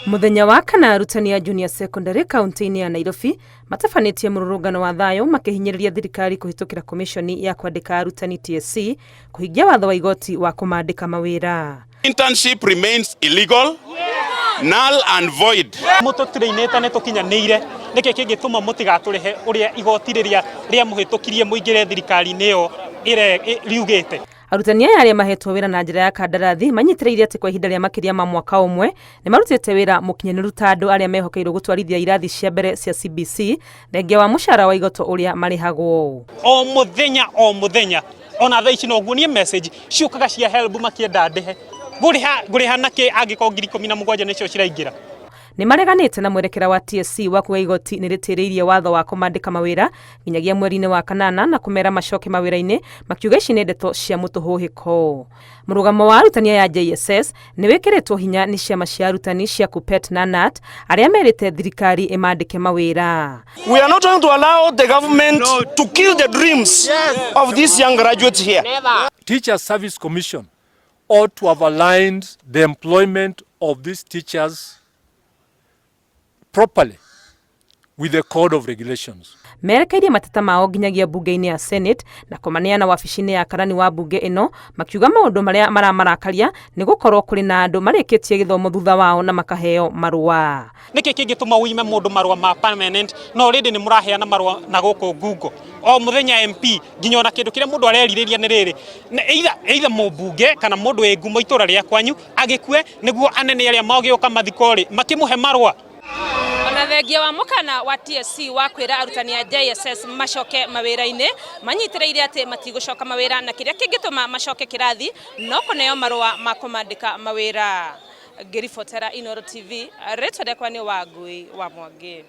Muthenya wa kana Arutani a Junior Secondary kaunti-inĩ ya Nairobi matabanĩtie mũrũrũngano wa thayũ makĩhinyĩrĩria thirikari kũhĩtũkĩra komishoni ya kwandĩka arutani TSC kũhingia watho wa igoti wa kũmandĩka mawĩra. Internship remains illegal, null and void. Mũtũtirĩinĩte nĩ tũkinyanĩire nĩkĩ kĩngĩtũma mũtigatũrehe ũrĩa igoti rĩrĩa mũhĩtũkirie mũingĩre thirikari-inĩ ĩyo riugĩte. Arutani aya arĩa mahetwo wĩra na njĩra ya kandarathi manyitĩrĩire atĩ kwa ihinda rĩa makĩria ma mwaka ũmwe nĩ marutĩte wĩra mũkinyanĩru ta andũ arĩa mehokeirwo gũtwarithia irathi cia mbere cia CBC thengia wa mũcara wa igoto ũrĩa marĩhagwo. O mũthenya ona thaa ici no nguonie message ciũkaga cia help makĩenda ndĩhe ngũrĩha nakĩ angĩkorwo 17,000 nĩcio ciraingĩra. Nĩ mareganĩte na mwerekera wa TSC wa kuga igoti nĩ rĩtĩrĩirie watho wa kũmandĩka mawĩra nginyagia mweri-inĩ wa kanana na kũmera macoke mawĩra-inĩ makiuga ici nĩ ndeto cia mũtũhũhĩko. Mũrũgamo wa arutani ya JSS nĩ wĩkĩrĩtwo hinya nĩ ciama cia arutani cia KUPPET na KNUT arĩa merĩte thirikari ĩmandĩke mawĩra. We are not going to allow the government to kill the dreams of these young graduates here. Teacher Service Commission ought to have aligned the employment of these teachers properly with the code of regulations. Merekeirie mateta mao nginyagia bunge-inĩ ya Senate na kũmaneana wabici-inĩ ya karani wa bunge ĩno makiuga maũndũ marĩa maramarakaria nĩ gũkorwo kũrĩ na andũ marĩkĩtie gĩthomo thutha wao na makaheo marũa. Nĩkĩ kĩngĩtũma wĩime mũndũ marũa ma permanent no already nĩ mũraheana marũa na gũkũ Google. O mũthenya MP nginya ona kĩndũ kĩrĩa mũndũ arerirĩria nĩ rĩrĩ either mũmbunge kana mũndũ wĩ ngumo itũra rĩa kwanyu agĩkue nĩguo anene arĩa magĩũka mathikori makĩmũhe marũa. Ona thengia wa mũkana wa TSC wa kwĩra arutani a JSS macoke mawĩra-inĩ manyitĩrĩire atĩ matigũcoka mawĩra na kĩrĩa kĩngĩtũma macoke kĩrathi no kũneo marũa ma kũmandĩka mawĩra. Ngĩribotera Inooro TV, rĩtwa rĩakwa nĩ Wangui wa Mwangi.